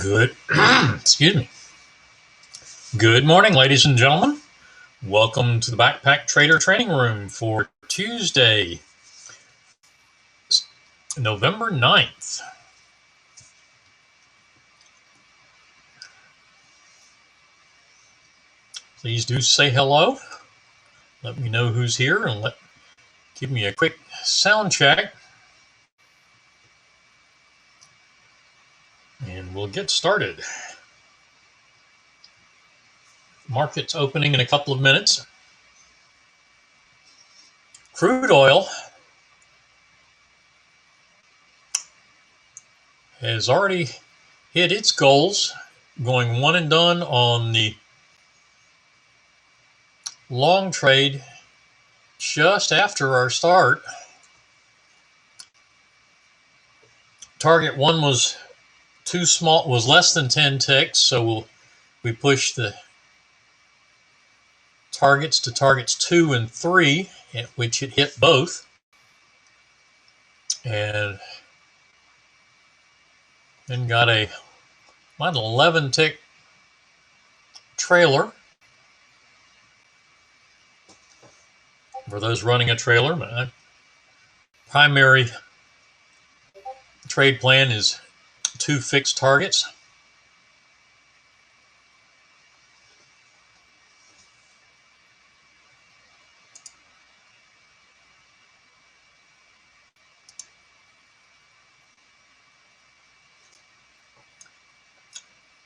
Good, excuse me. Good morning, ladies and gentlemen. Welcome to the Backpacktrader training room for Tuesday, November 9th. Please do say hello. Let me know who's here and give me a quick sound check. And we'll get started. Market's opening in a couple of minutes. Crude oil has already hit its goals, going one and done on the long trade just after our start. Target one was too small, was less than 10 ticks, so we pushed the targets to targets 2 and 3, at which it hit both, and then got about an 11 tick trailer. For those running a trailer, my primary trade plan is 2 fixed targets.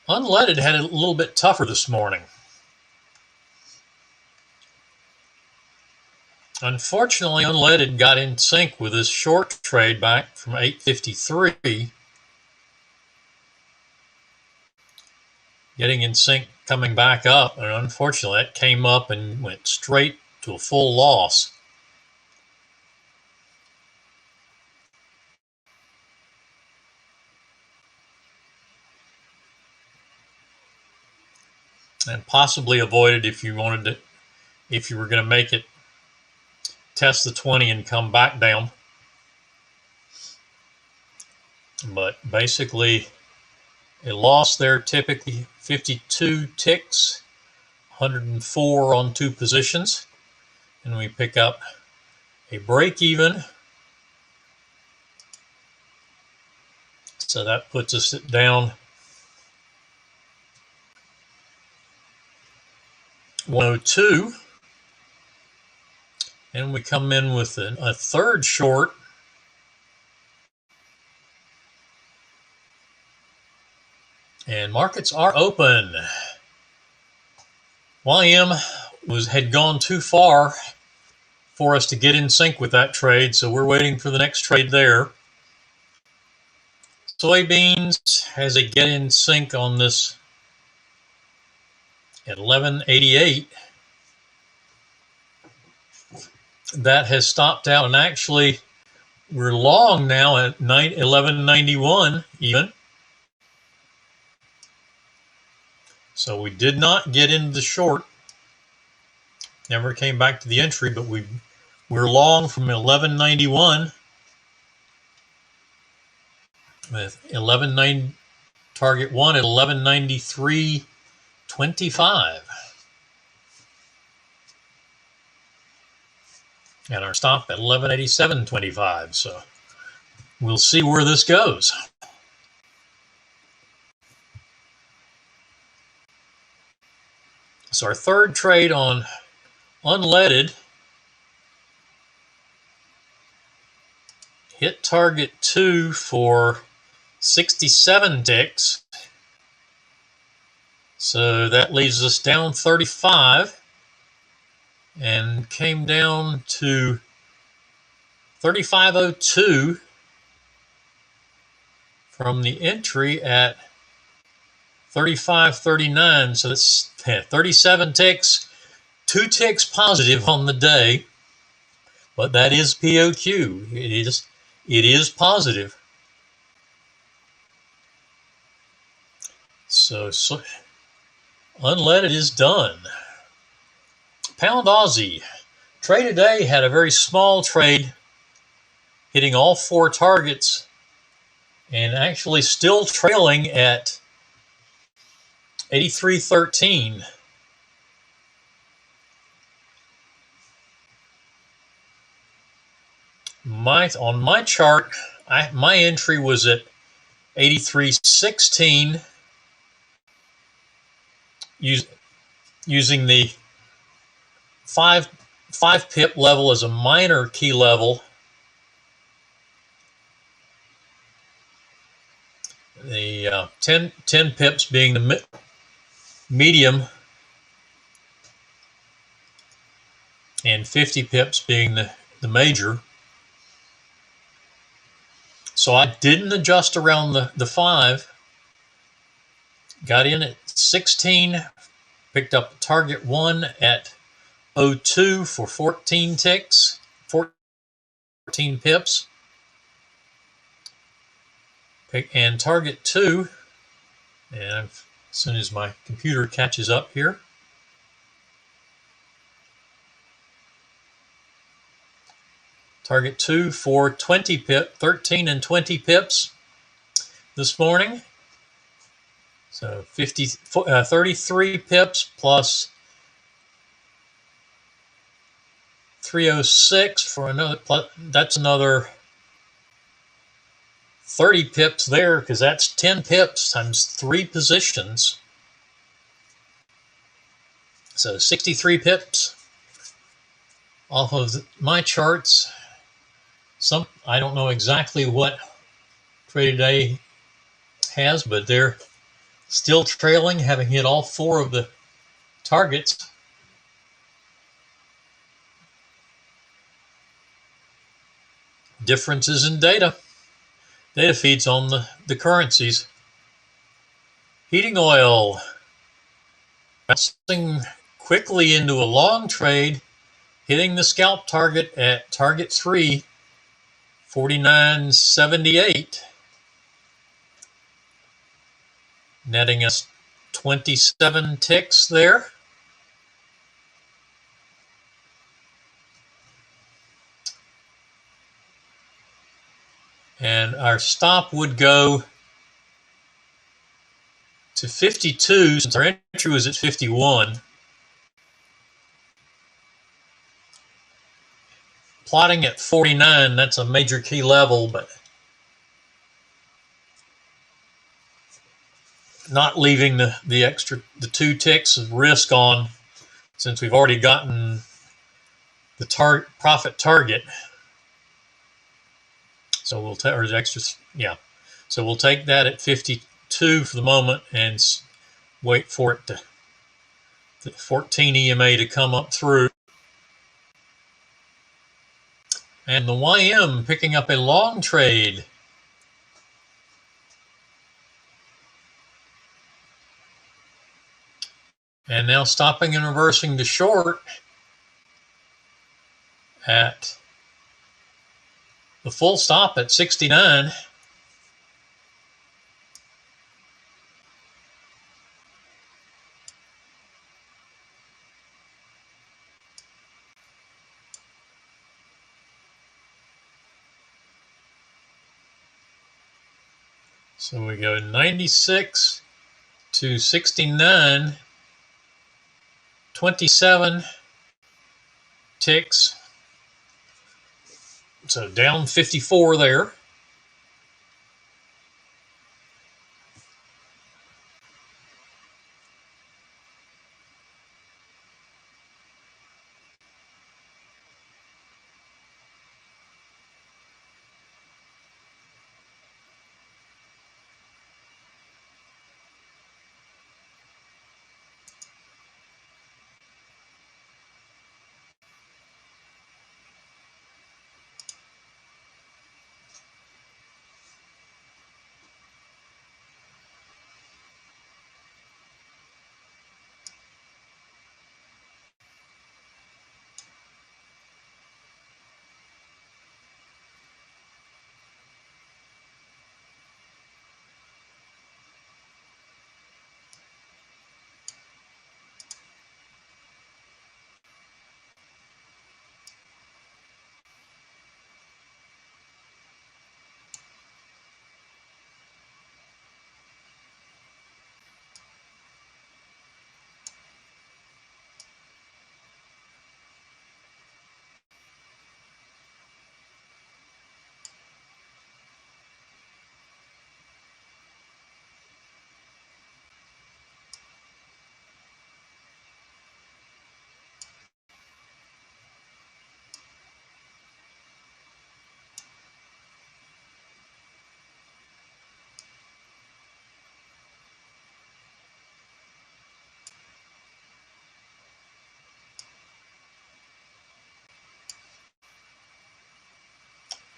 Unleaded had it a little bit tougher this morning. Unfortunately, unleaded got in sync with this short trade back from 853. Getting in sync, coming back up, and unfortunately that came up and went straight to a full loss. And possibly avoided if you wanted to, if you were going to make it test the 20 and come back down. But basically, a loss there, typically 52 ticks, 104 on 2 positions, and we pick up a break even. So that puts us down 102, and we come in with a third short. And markets are open. YM had gone too far for us to get in sync with that trade, so we're waiting for the next trade there. Soybeans has a get in sync on this at 1188. That has stopped out, and actually we're long now at 1191 even. So we did not get into the short, never came back to the entry, but we're long from 1191 with 1190 target 1 at 1193.25. And our stop at 1187.25. So we'll see where this goes. So our third trade on unleaded hit target 2 for 67 ticks. So that leaves us down 35 and came down to 3502 from the entry at 35.39, so that's 37 ticks, 2 ticks positive on the day, but that is POQ. It is positive. So unleaded is done. Pound Aussie trade today had a very small trade, hitting all 4 targets, and actually still trailing at 83.13. On my chart, my entry was at 83.16, using the 5 pip level as a minor key level. The 10 pips being the medium, and 50 pips being the major. So I didn't adjust around the 5. Got in at 16, picked up target 1 at 02 for 14 ticks, 14 pips. And target 2, and as soon as my computer catches up here, target 2 for 13 and 20 pips this morning. So 33 pips plus 306 for another, that's another 30 pips there, because that's 10 pips times 3 positions. So 63 pips off of my charts. I don't know exactly what Trade Today has, but they're still trailing, having hit all 4 of the targets. Differences in data feeds on the currencies. Heating oil bouncing quickly into a long trade, hitting the scalp target at target 3, 49.78, netting us 27 ticks there. And our stop would go to 52, since our entry was at 51. Plotting at 49, that's a major key level, but not leaving the extra 2 ticks of risk on, since we've already gotten the profit target. So we'll take, or the extra, yeah. So we'll take that at 52 for the moment and wait for it to, the 14 EMA to come up through. And the YM picking up a long trade. And now stopping and reversing to short at the full stop at 69. So we go 96 to 69, 27 ticks. So down 54 there.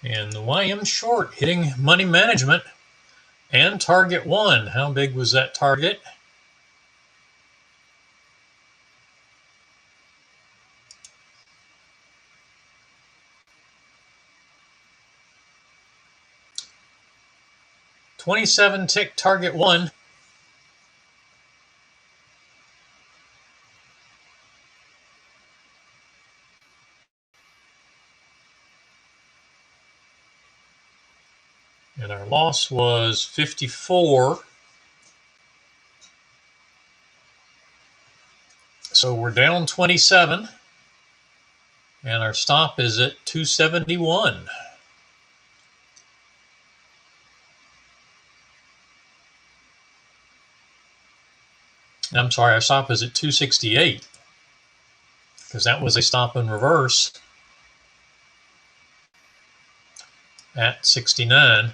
And the YM short hitting money management and target 1. How big was that target? $27 tick target 1. And our loss was 54. So we're down 27. And our stop is at 271. I'm sorry, our stop is at 268. Because that was a stop in reverse at 69.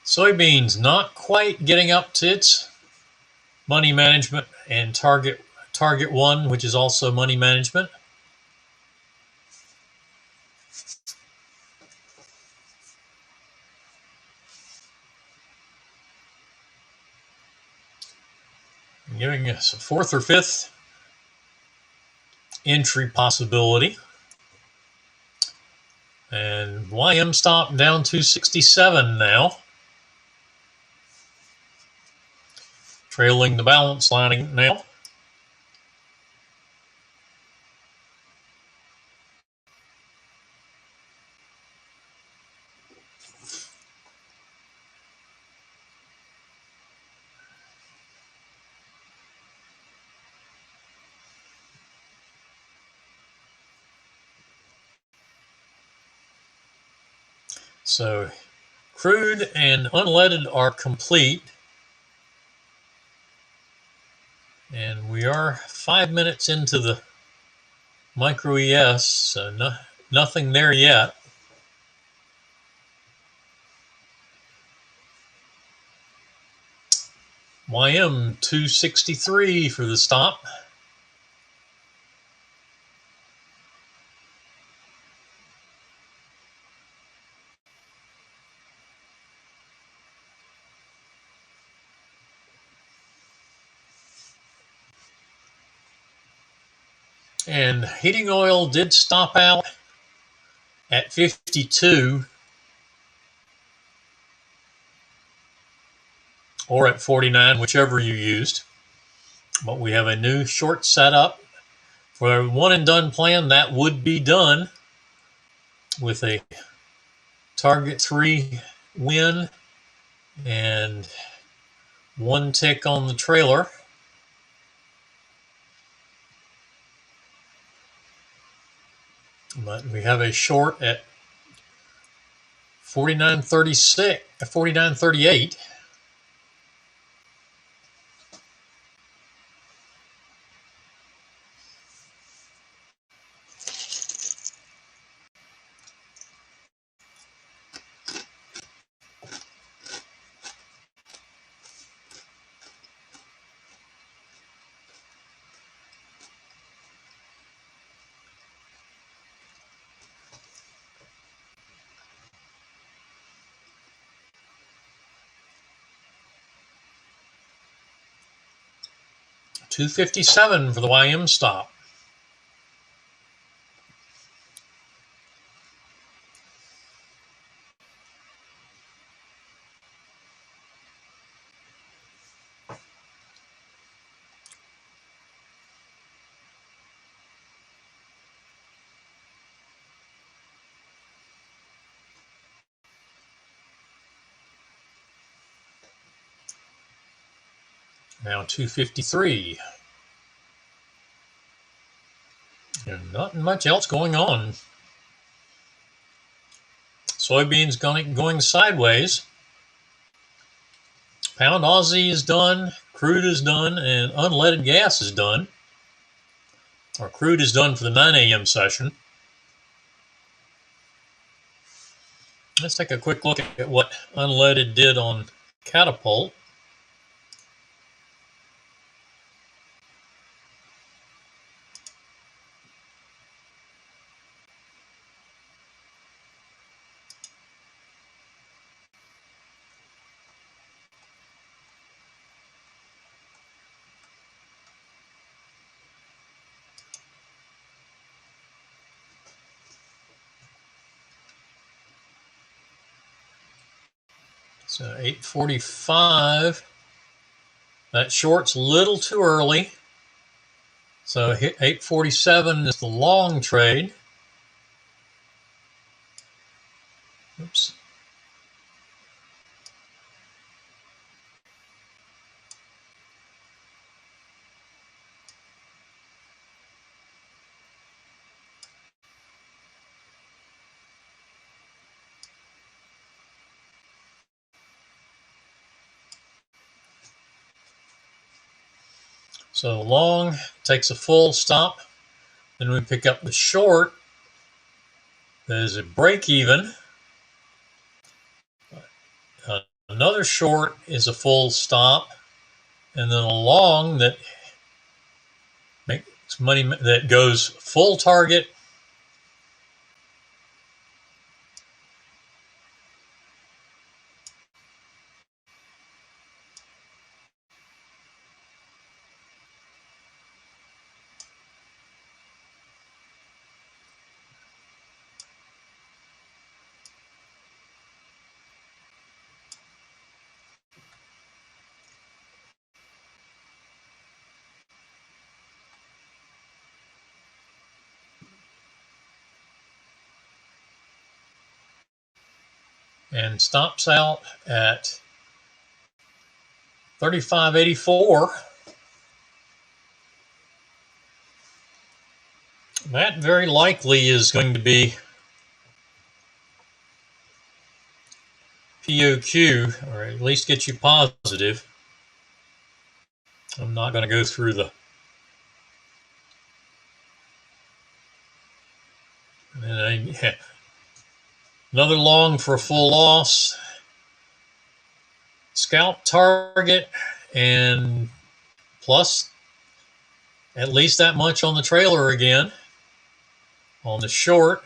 Soybeans not quite getting up to its money management and target 1, which is also money management. Giving us a 4th or 5th entry possibility. And YM stop down 267 now. Trailing the balance line now. So crude and unleaded are complete. And we are 5 minutes into the micro ES, so nothing there yet. YM 263 for the stop. And heating oil did stop out at 52 or at 49, whichever you used. But we have a new short setup for a one and done plan. That would be done with a target 3 win and 1 tick on the trailer. But we have a short at 49.36, 49.38. $257 for the YM stop. Now 253. And not much else going on. Soybeans going sideways. Pound Aussie is done, crude is done, and unleaded gas is done. Or crude is done for the 9 a.m. session. Let's take a quick look at what unleaded did on Catapult. So 845. That short's a little too early. So 847 is the long trade. Oops. So long takes a full stop. Then we pick up the short. There's a break even. Another short is a full stop. And then a long that makes money, that goes full target. And stops out at 35.84. That very likely is going to be POQ, or at least get you positive. I'm not going to go through the... Another long for a full loss. Scalp target, and plus at least that much on the trailer again. On the short,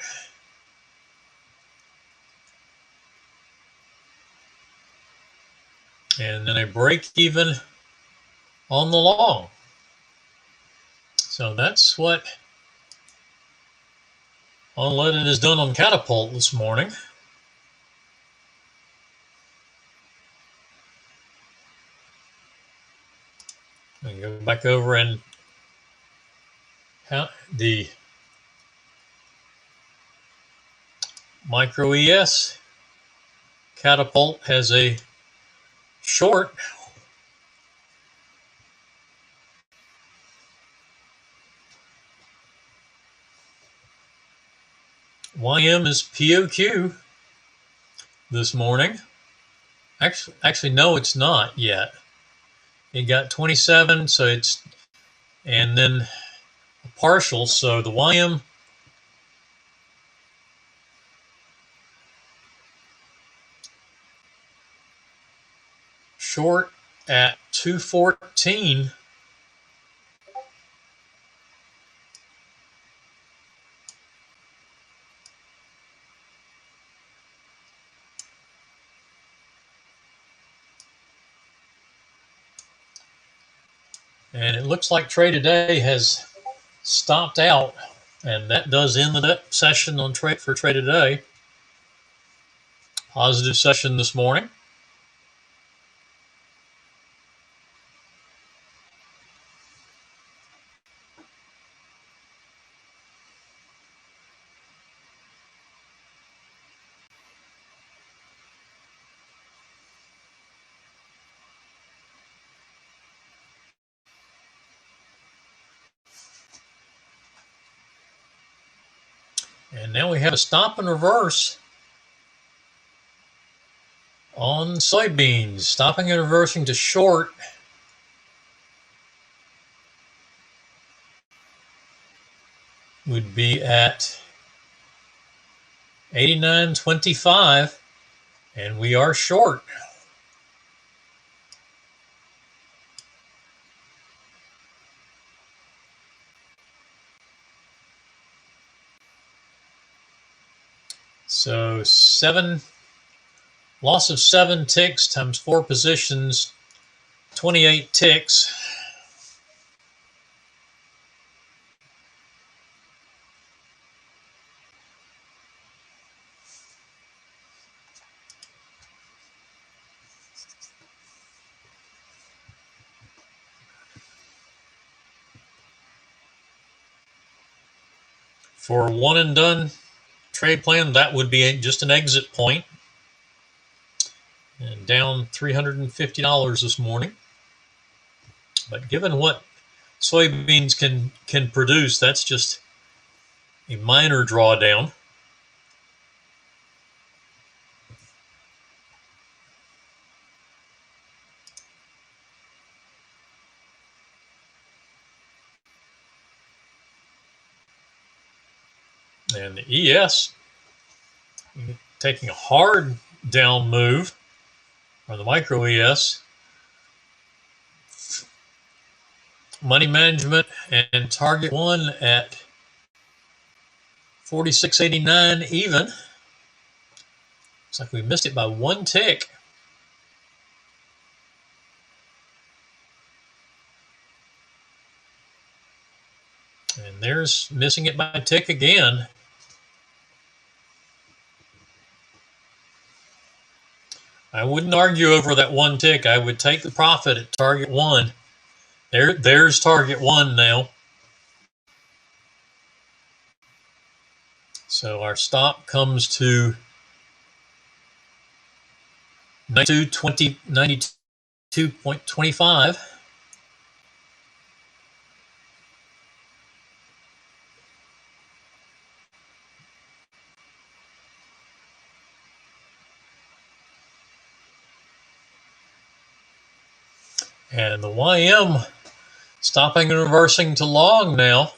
and then a break even on the long. So that's what unleaded is done on Catapult this morning. And go back over and the micro ES. Catapult has a short. YM is POQ this morning. Actually, no, it's not yet. It got 27, so it's, and then a partial, so the YM short at 214. And it looks like Trade Today has stopped out, and that does end the session on Trade for Trade Today. Positive session this morning. And now we have a stop and reverse on soybeans. Stopping and reversing to short. Would be at 89.25. And we are short. So loss of 7 ticks times 4 positions, 28 ticks. For a one and done trade plan, that would be just an exit point. And down $350 this morning. But given what soybeans can produce, that's just a minor drawdown. And the ES taking a hard down move, or the micro ES. Money management and target one at 46.89 even. Looks like we missed it by 1 tick. And there's missing it by a tick again. I wouldn't argue over that 1 tick. I would take the profit at target one. There's target one now. So our stop comes to 92.25. And the YM stopping and reversing to long now.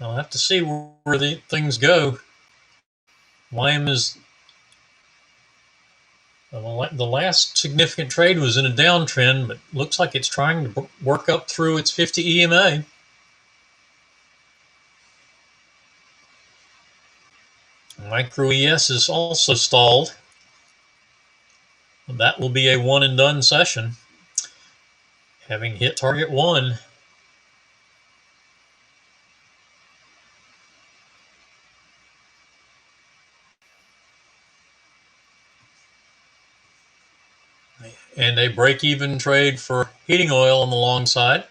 I'll have to see where the things go. YM is the last significant trade was in a downtrend, but looks like it's trying to work up through its 50 EMA. Micro ES is also stalled. That will be a one and done session, having hit target one. and a break-even trade for heating oil on the long side.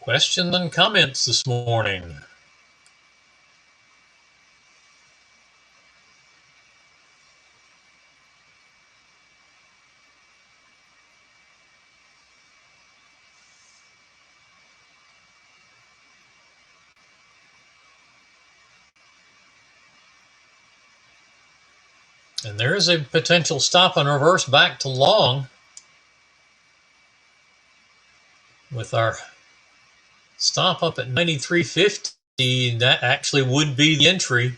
Questions and comments this morning? And there is a potential stop and reverse back to long with our stop up at 93.50. That actually would be the entry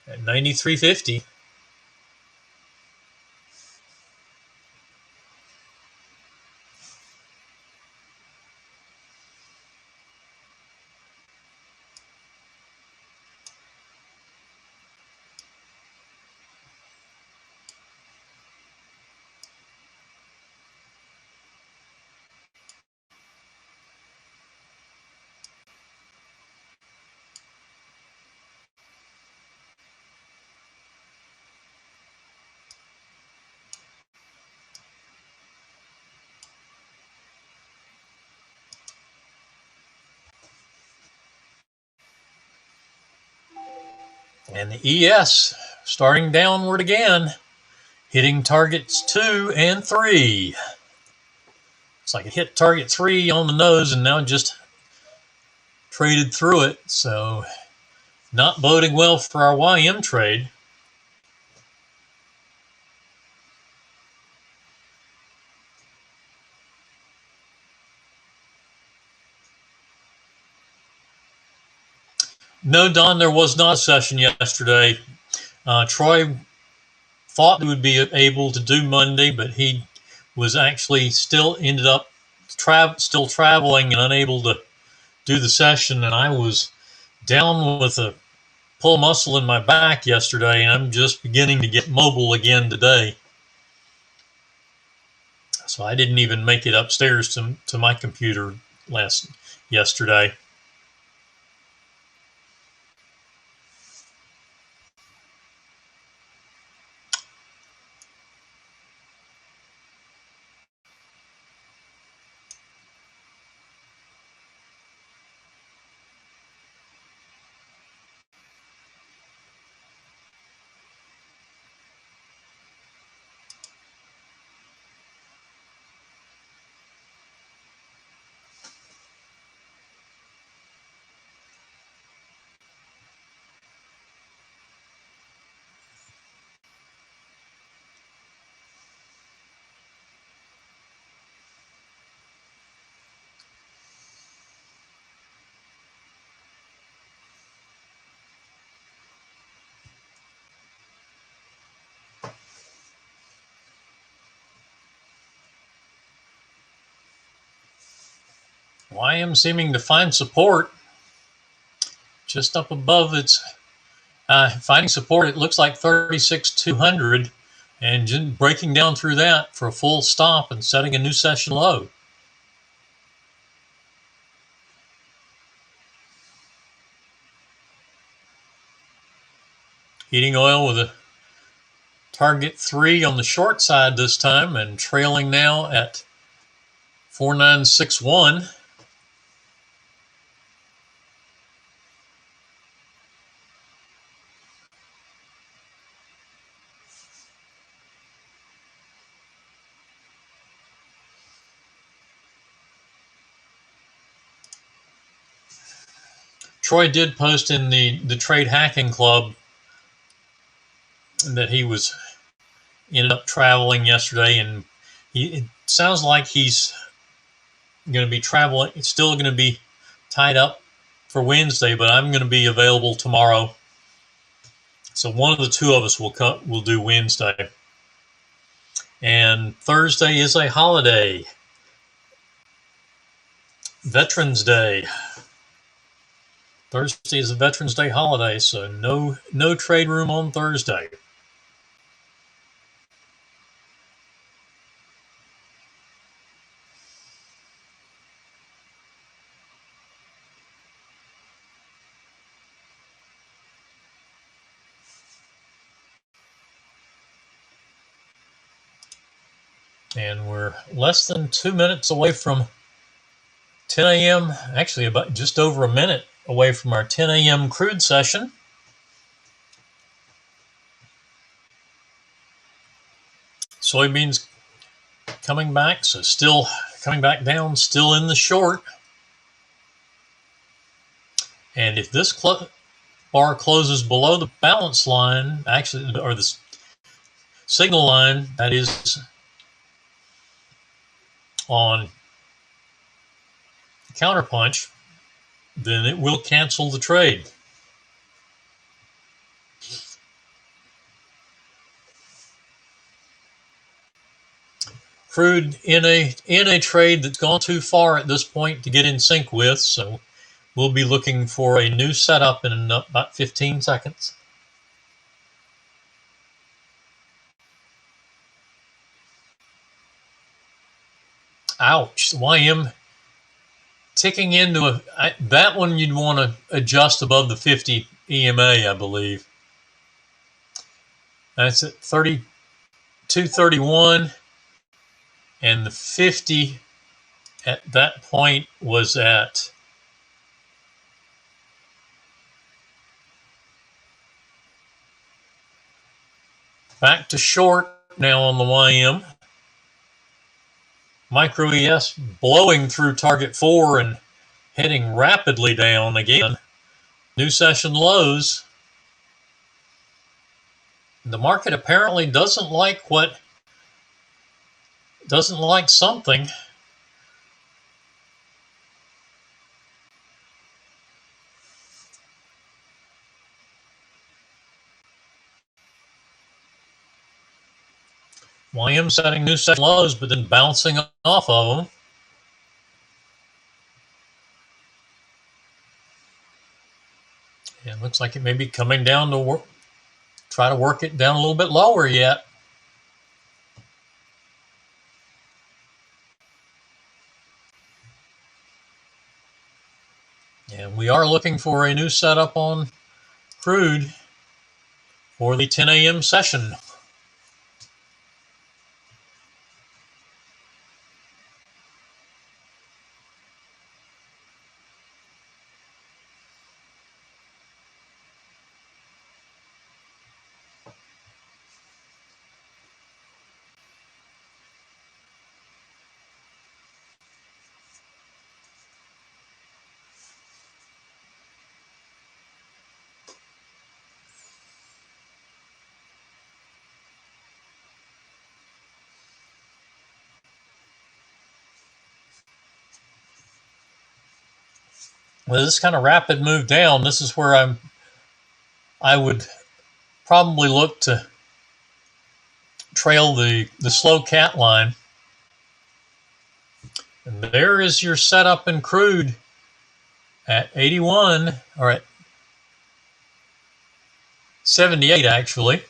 at 93.50. And the ES starting downward again, hitting targets 2 and 3. It's like it hit target 3 on the nose and now just traded through it. So not boding well for our YM trade. No, Don, there was not a session yesterday. Troy thought he would be able to do Monday, but he was actually still ended up still traveling and unable to do the session. And I was down with a pull muscle in my back yesterday, and I'm just beginning to get mobile again today. So I didn't even make it upstairs to my computer yesterday. YM seeming to find support just up above its finding support. It looks like 36,200 and breaking down through that for a full stop and setting a new session low. Heating oil with a target 3 on the short side this time and trailing now at 4961. Troy did post in the Trade Hacking Club that he was ended up traveling yesterday, and it sounds like he's going to be traveling. It's still going to be tied up for Wednesday, but I'm going to be available tomorrow. So one of the two of us will do Wednesday. And Thursday is a holiday, Veterans Day. Thursday is a Veterans Day holiday, so no trade room on Thursday. And we're less than 2 minutes away from 10 a.m. Actually, about just over a minute away from our 10 a.m. crude session. Soybeans coming back, so still coming back down, still in the short. And if this bar closes below the balance line, actually, or the signal line, that is on counterpunch, then it will cancel the trade. Crude in a trade that's gone too far at this point to get in sync with, so we'll be looking for a new setup in about 15 seconds. Ouch, the YM ticking into that one you'd want to adjust above the 50 EMA, I believe. That's at 32.31, and the 50 at that point was at back to short now on the YM. Micro ES blowing through target 4 and heading rapidly down again. New session lows. The market apparently doesn't like something. YM setting new session lows, but then bouncing off of them. It looks like it may be coming down to try to work it down a little bit lower yet. And we are looking for a new setup on crude for the 10 a.m. session. With this kind of rapid move down, this is where I would probably look to trail the slow cat line. And there is your setup in crude at 81, or at 78 actually.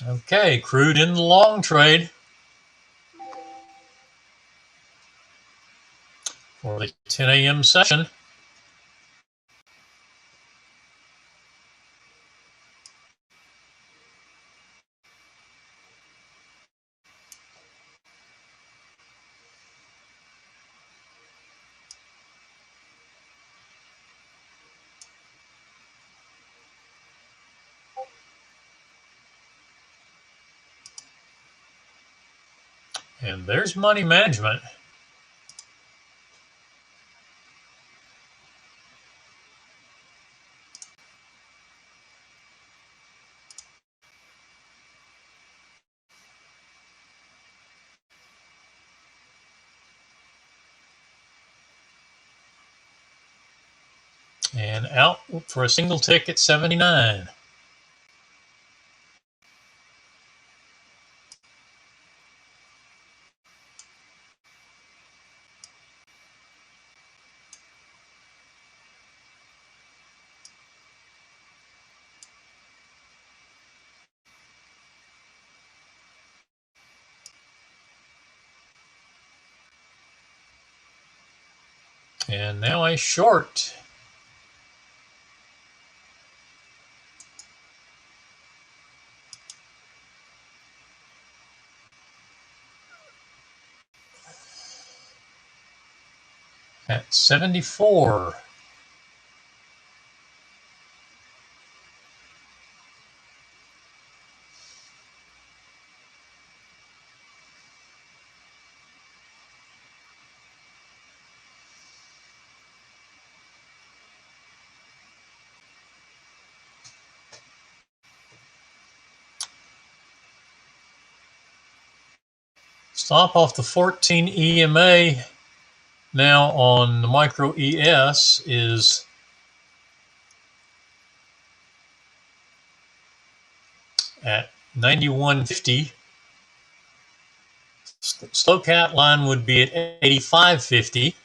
Okay, crude in the long trade for the 10 a.m. session. And there's money management. And out for a single tick at 79. And now a short. At 74. Stop off the 14 EMA now on the micro ES is at 91.50. Slow cat line would be at 85.50.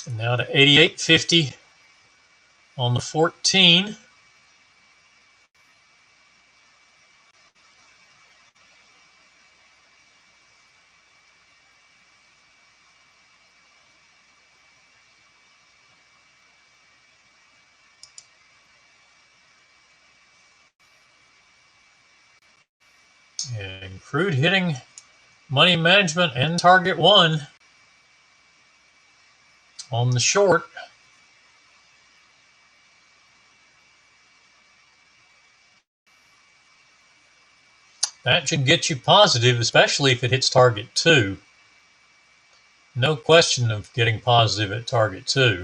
And now to 88.50 on the 14. And crude hitting money management and target one on the short. That should get you positive, especially if it hits target 2. No question of getting positive at target 2.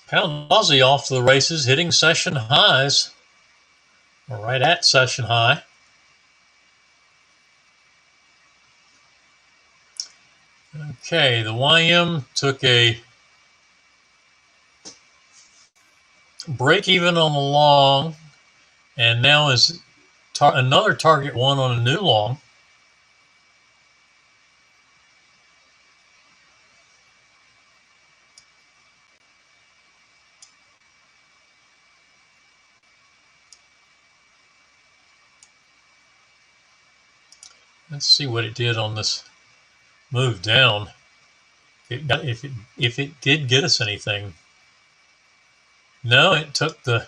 Pound Aussie off to the races, hitting session highs, or right at session high. Okay, the YM took a break even on the long, and now is another target one on a new long. Let's see what it did on this move down. If it did get us anything. No, it took the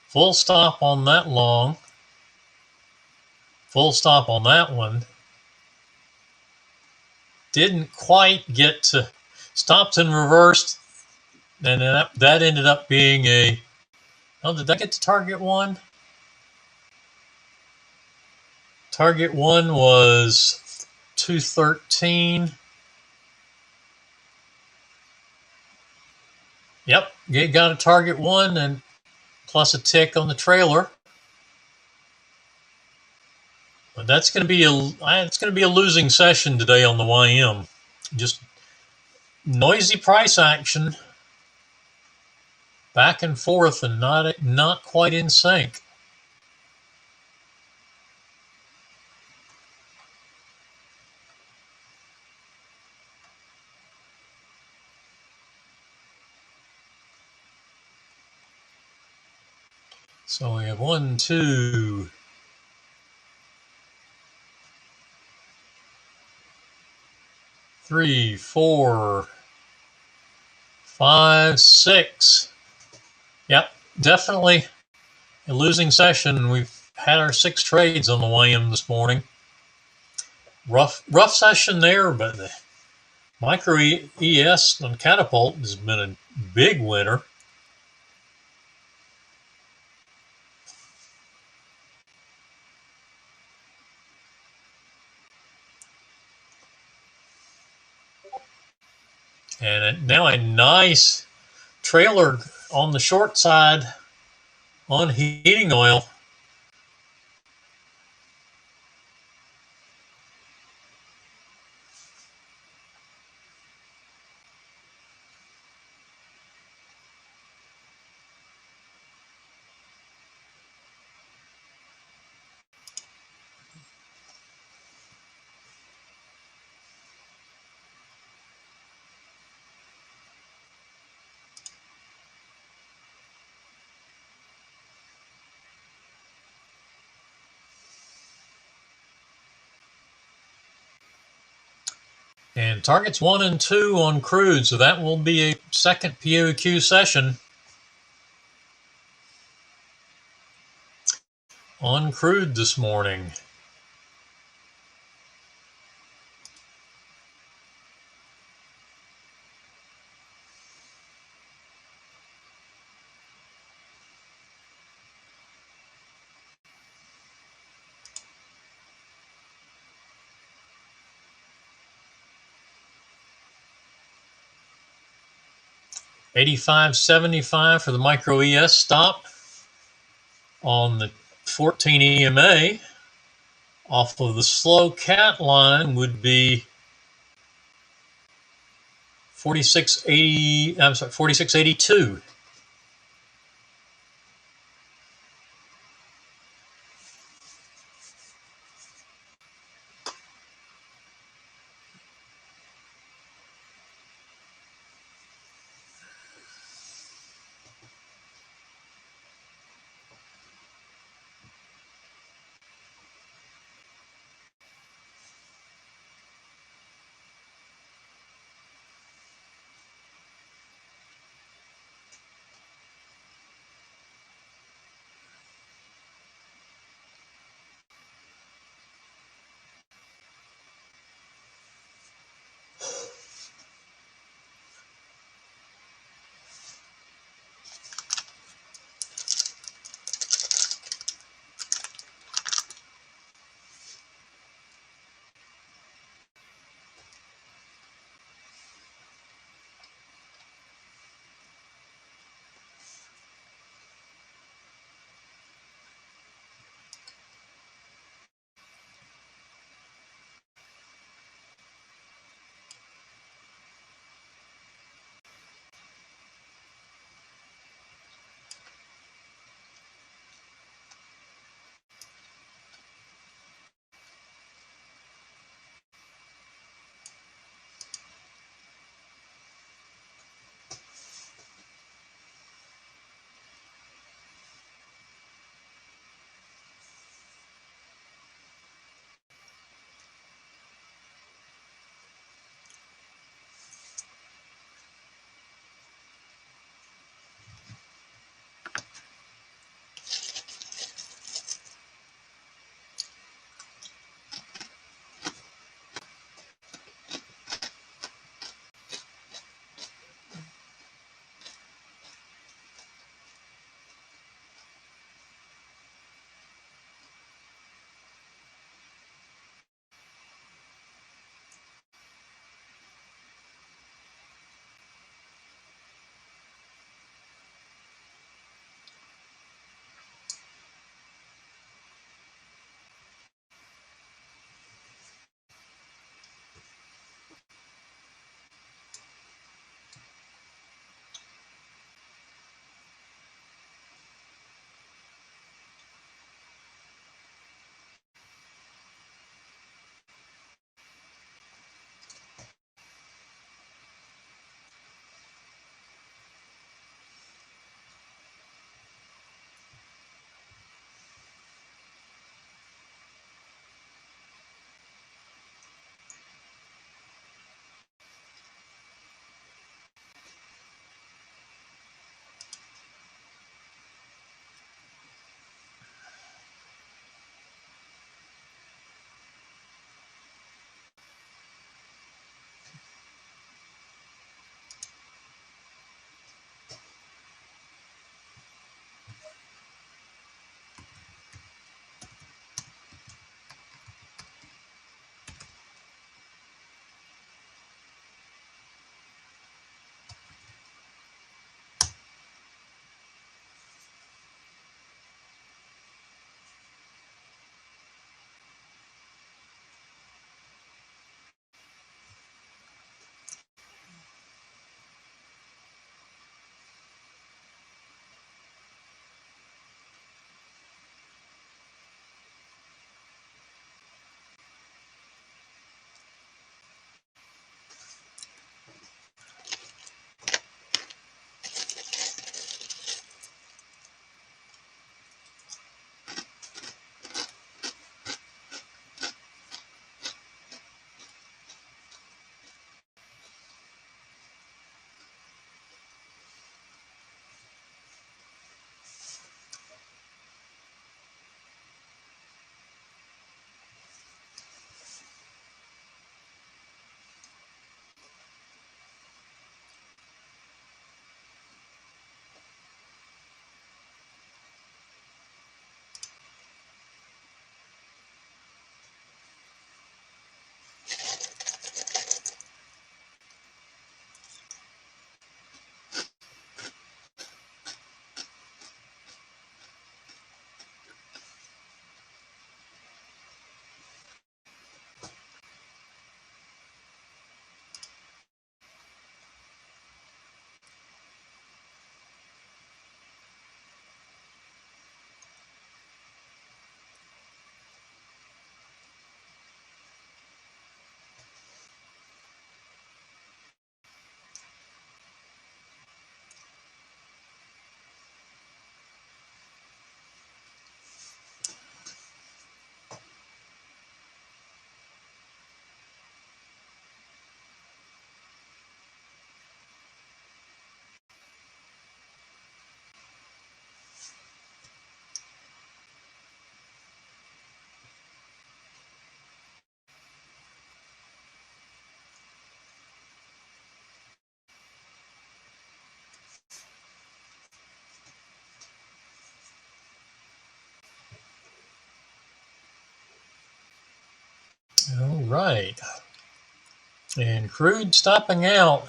full stop on that long, full stop on that one. Didn't quite get to, stopped and reversed, and that ended up being a, oh, did that get to target one? Target one was 213. Yep, it got a target one and plus a tick on the trailer. But it's going to be a losing session today on the YM. Just noisy price action, back and forth, and not quite in sync. So we have 1, 2, 3, 4, 5, 6. Yep, definitely a losing session. We've had our 6 trades on the way in this morning. Rough session there, but the Micro ES on Catapult has been a big winner. And now a nice trailer on the short side on heating oil. And targets 1 and 2 on crude, so that will be a second POQ session on crude this morning. $85.75 for the Micro ES stop on the 14 EMA. Off of the slow cat line would be 46.80. I'm sorry, 46.82. right. And crude stopping out.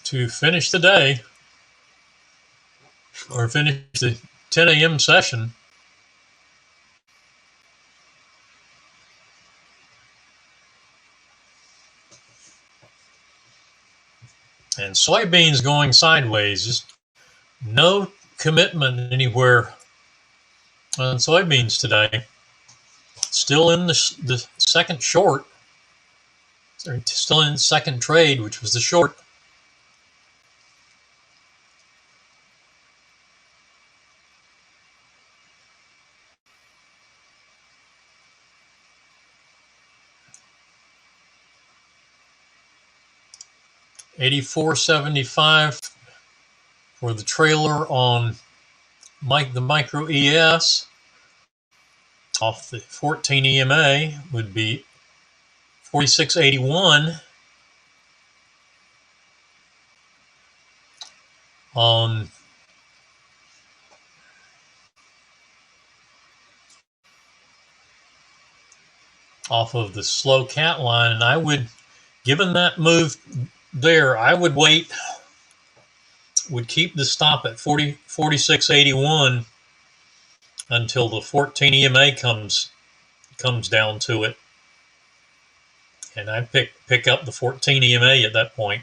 To finish the day, or finish the 10 a.m. session. And soybeans going sideways. Just no commitment anywhere on soybeans today. Still in the second short. Still in the second trade, which was the short. $84.75 for the trailer on the micro ES. Off the 14 EMA would be $46.81. On off of the slow cat line, and I would, given that move there, I would wait, would keep the stop at 46.81 until the 14 EMA comes down to it, and I pick up the 14 EMA at that point.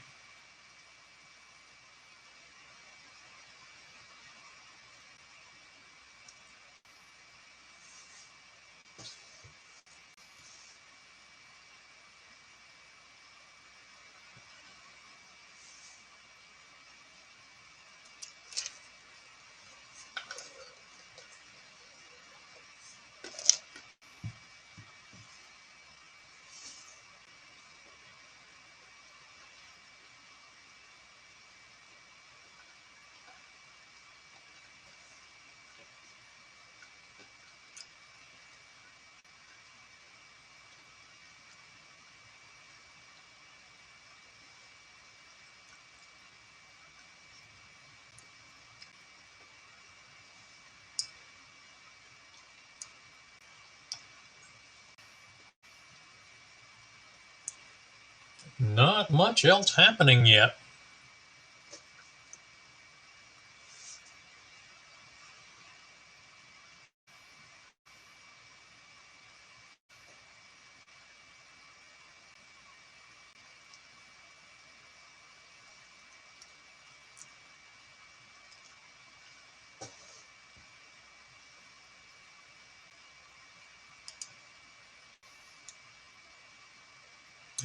Not much else happening yet.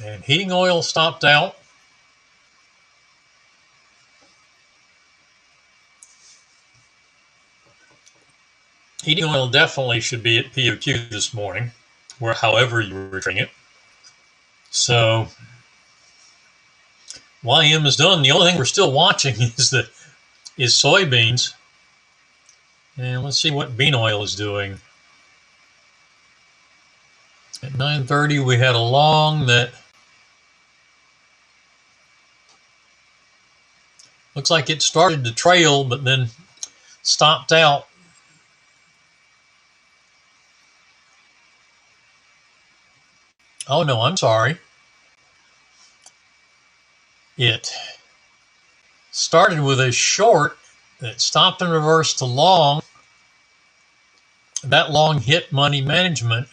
And heating oil stopped out. Heating oil definitely should be at POQ this morning, or however you were trading it. So YM is done. The only thing we're still watching is soybeans. And let's see what bean oil is doing. At 9:30, we had a long that looks like it started to trail, but then stopped out. Oh no, I'm sorry. It started with a short that stopped and reversed to long. That long hit money management,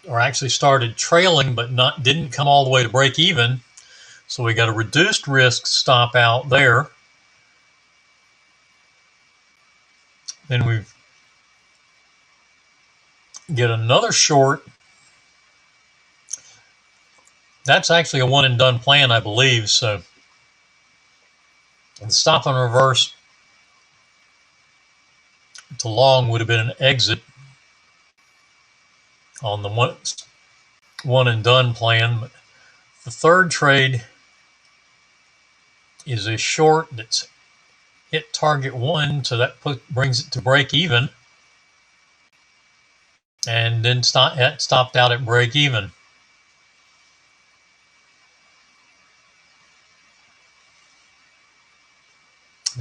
or actually started trailing, but didn't come all the way to break even. So we got a reduced risk stop out there. Then we get another short. That's actually a one and done plan, I believe. So the stop and reverse to long would have been an exit on the one and done plan. But the third trade is a short that's hit target one, so that brings it to break even, and then stopped out at break even.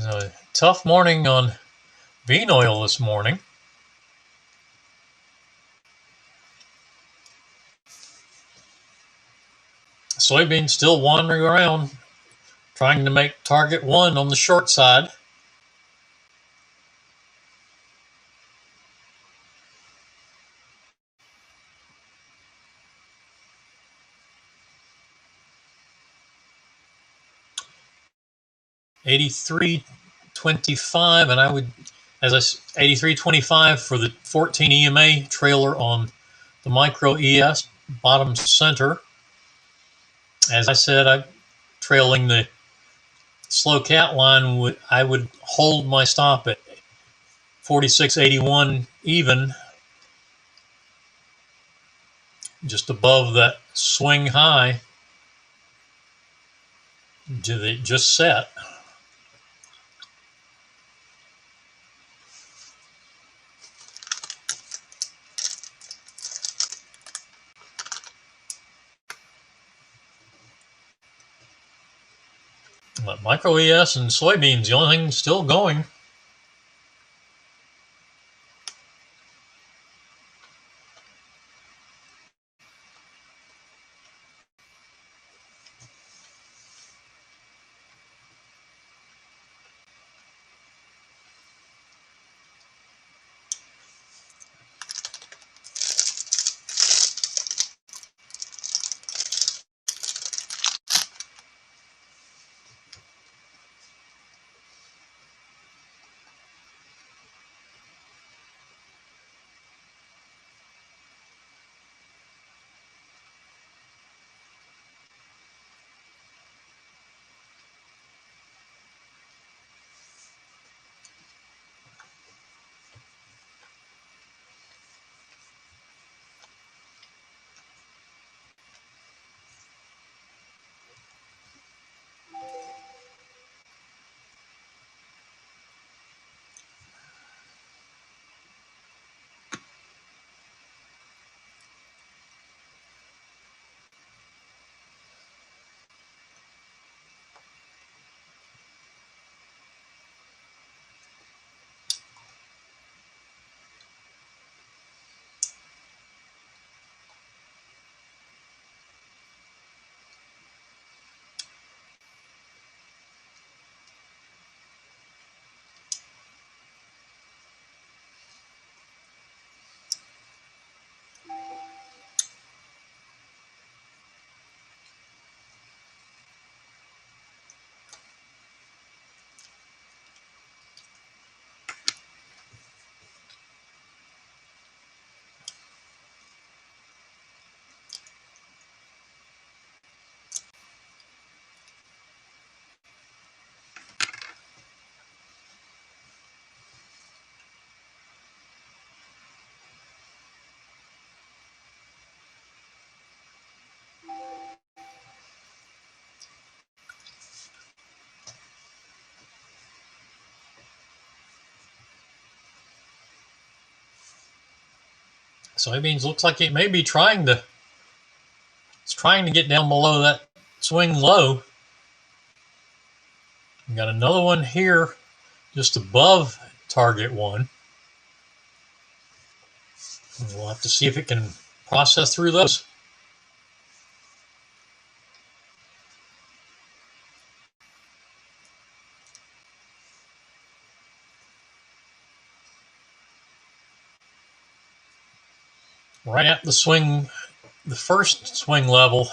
A tough morning on bean oil this morning. Soybeans still wandering around, trying to make target one on the short side. $83.25, and I would, as I $83.25 for the 14 EMA trailer on the micro ES bottom center. As I said, I'm trailing the slow cat line. I would hold my stop at 46.81 even, just above that swing high that it just set. But micro ES and soybeans, the only thing still going. Soybeans looks like it may be trying to get down below that swing low. We got another one here just above target one. We'll have to see if it can process through those. Right at the swing, the first swing level.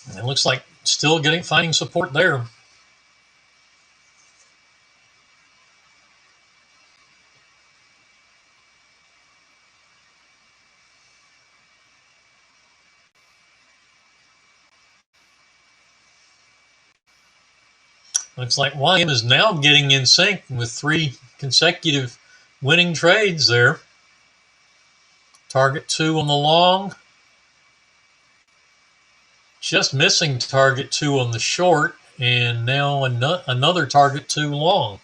And it looks like still finding support there. Looks like YM is now getting in sync with 3 consecutive winning trades there. Target 2 on the long. Just missing target 2 on the short. And now another target 2 long.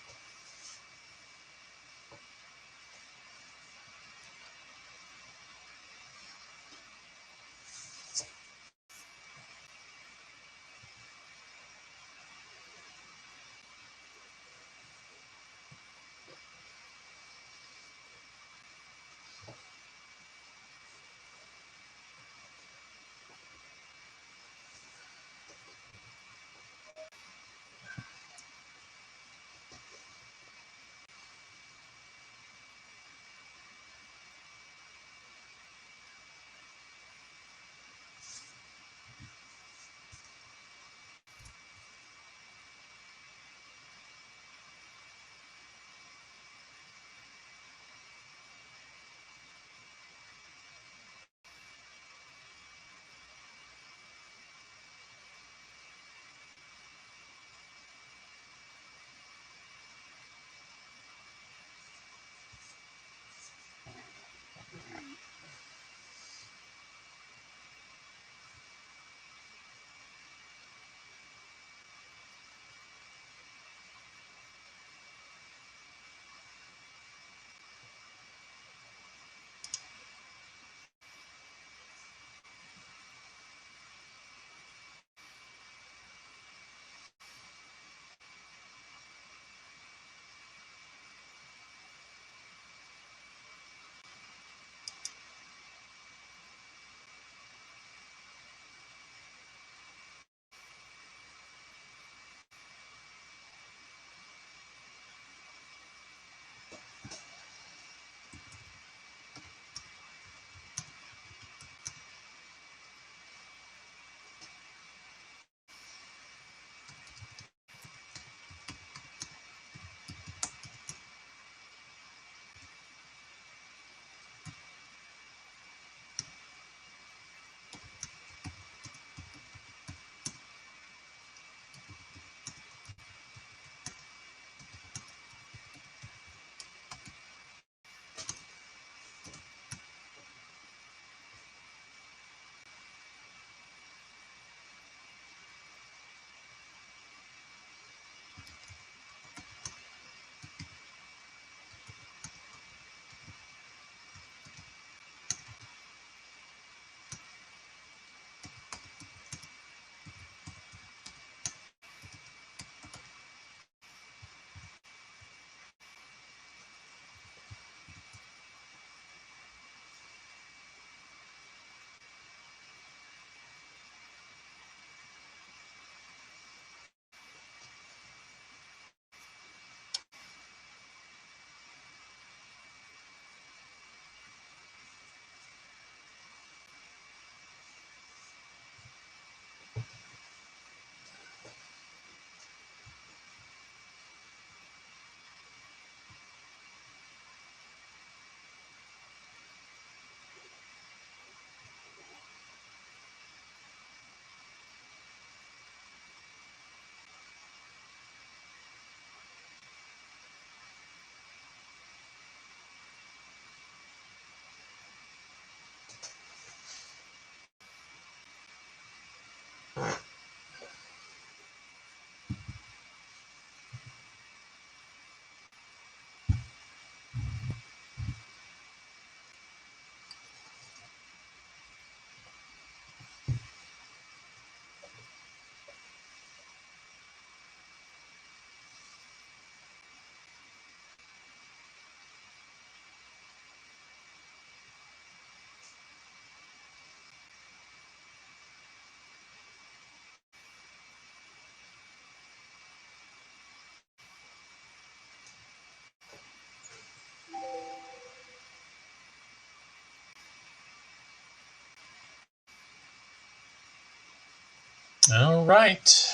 All right.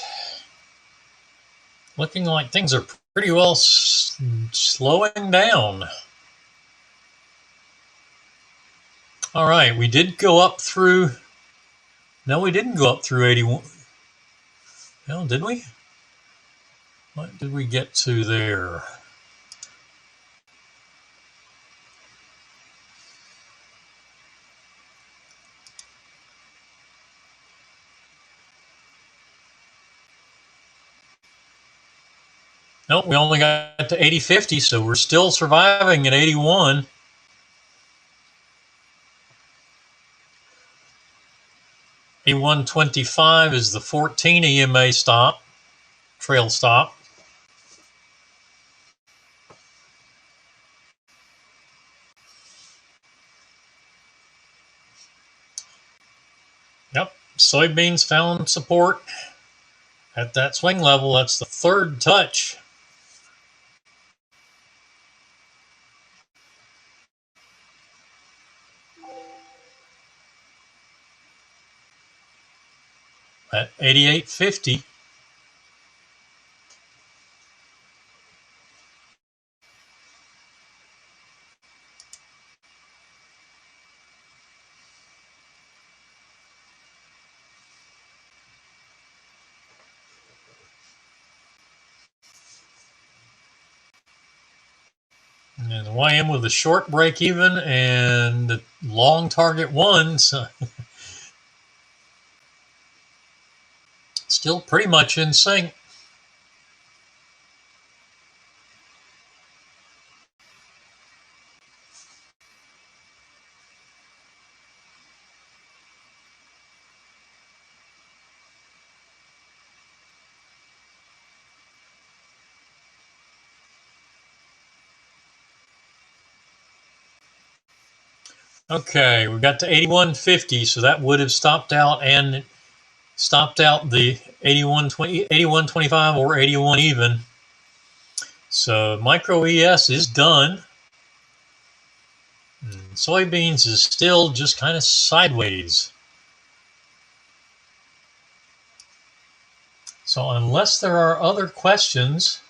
Looking like things are pretty well slowing down. All right, we did go up through. No, we didn't go up through 81. No, did we? What did we get to there? Nope, we only got to 80.50, so we're still surviving at 81. A125 is the 14 EMA stop, trail stop. Yep, soybeans found support at that swing level. That's the third touch. At 88.50. And then the YM with a short break even and the long target one. So still pretty much in sync. Okay, we got to 81.50, so that would have stopped out the 81.25 or 81 even. So micro ES is done. And soybeans is still just kind of sideways. So unless there are other questions,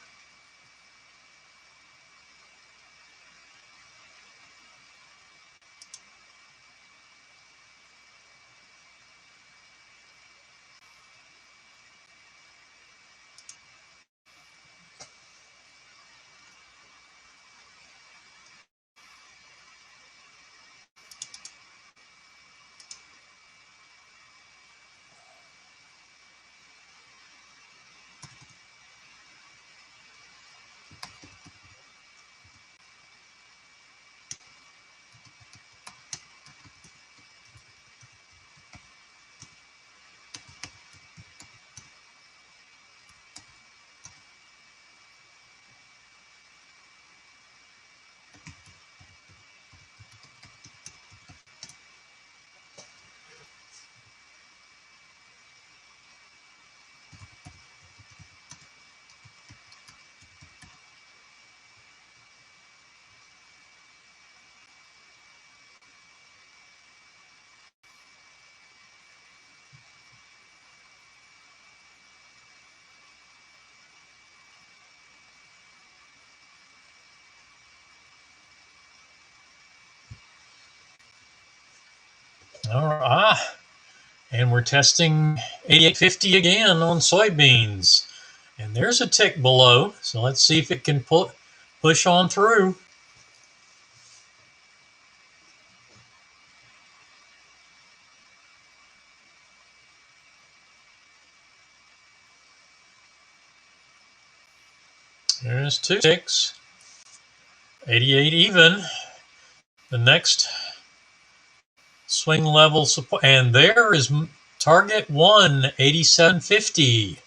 and we're testing 88.50 again on soybeans. And there's a tick below, so let's see if it can push on through. There's two ticks. 88 even. The next swing level support, and there is target 1, 87.50.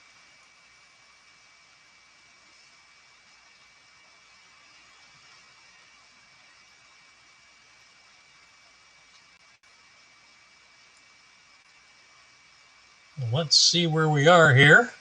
Let's see where we are here.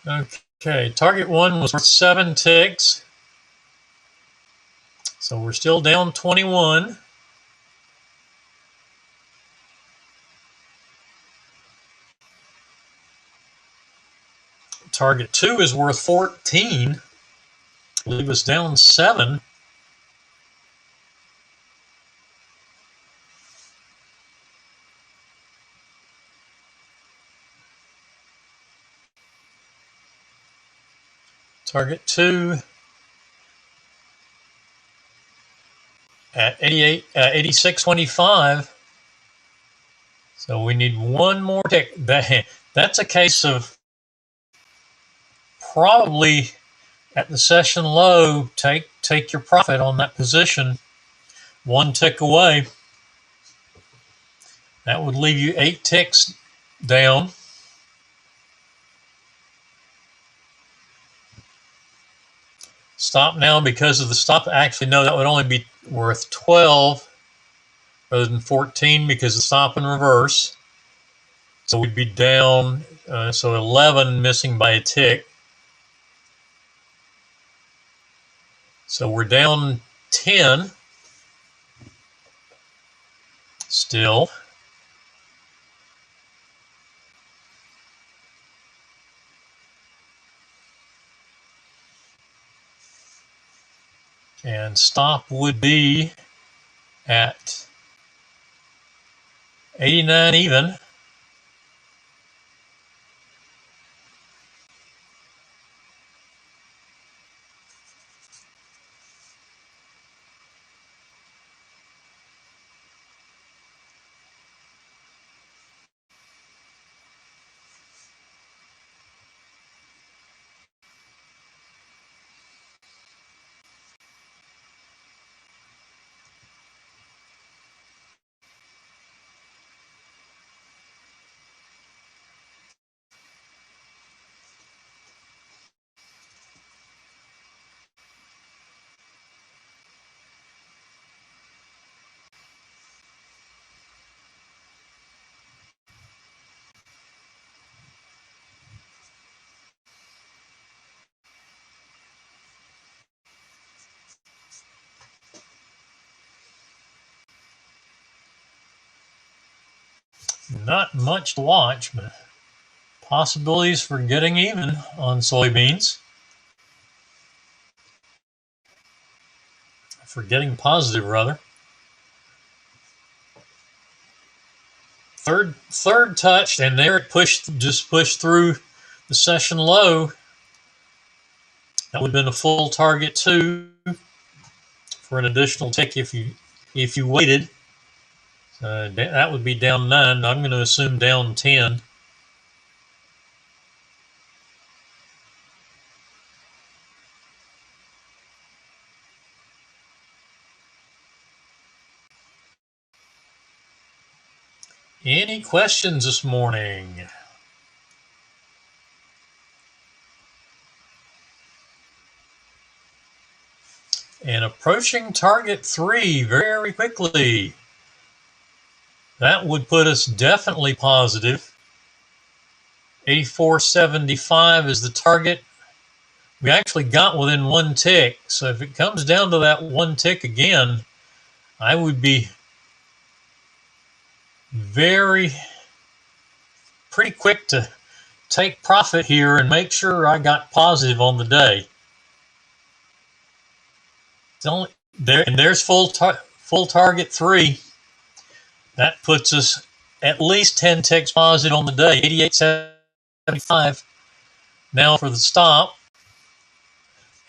Okay, target 1 was worth 7 ticks. So we're still down 21. Target 2 is worth 14. Leave us down 7. Target 2 at 86.25. So we need one more tick. That's a case of probably at the session low, take your profit on that position. One tick away. That would leave you 8 ticks down. Stop now because of the stop. Actually, no, that would only be worth 12 rather than 14 because of stop and reverse. So we'd be down, so 11 missing by a tick. So we're down 10 still. And stop would be at 89 even. Not much to watch, but possibilities for getting even on soybeans. For getting positive, rather. Third touch, and there it just pushed through the session low. That would have been a full target 2 for an additional tick if you waited. That would be down 9. I'm going to assume down 10. Any questions this morning? And approaching target 3 very quickly. That would put us definitely positive. 84.75 is the target. We actually got within 1 tick. So if it comes down to that 1 tick again, I would be pretty quick to take profit here and make sure I got positive on the day. There's full target 3. That puts us at least 10 ticks positive on the day. 88.75 now for the stop,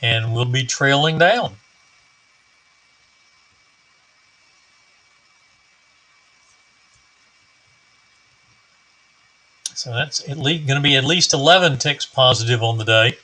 and we'll be trailing down. So that's going to be at least 11 ticks positive on the day.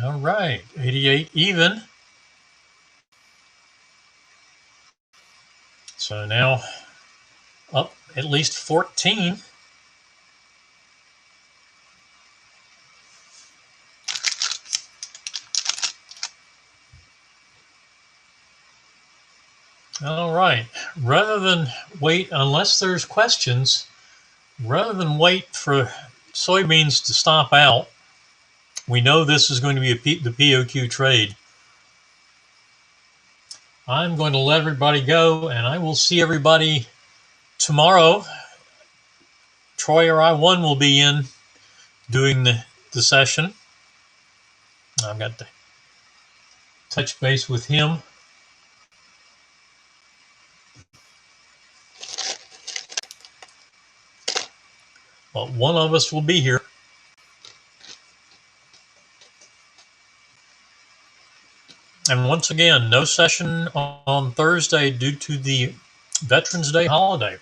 All right, 88 even. So now up at least 14. All right, rather than wait, unless there's questions, rather than wait for soybeans to stop out, we know this is going to be the POQ trade. I'm going to let everybody go, and I will see everybody tomorrow. Troy or I1 will be in doing the session. I've got to touch base with him. But one of us will be here. And once again, no session on Thursday due to the Veterans Day holiday.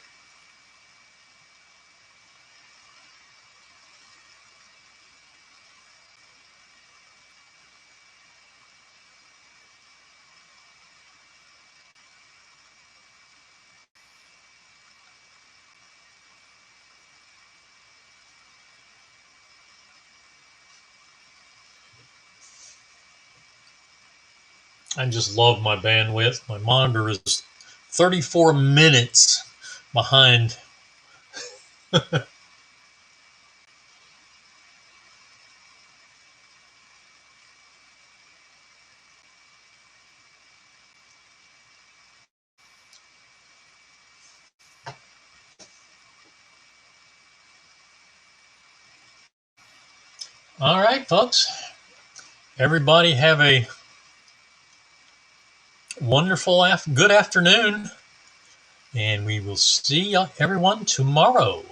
I just love my bandwidth. My monitor is 34 minutes behind. All right, folks. Everybody have a wonderful, good afternoon. And we will see everyone tomorrow.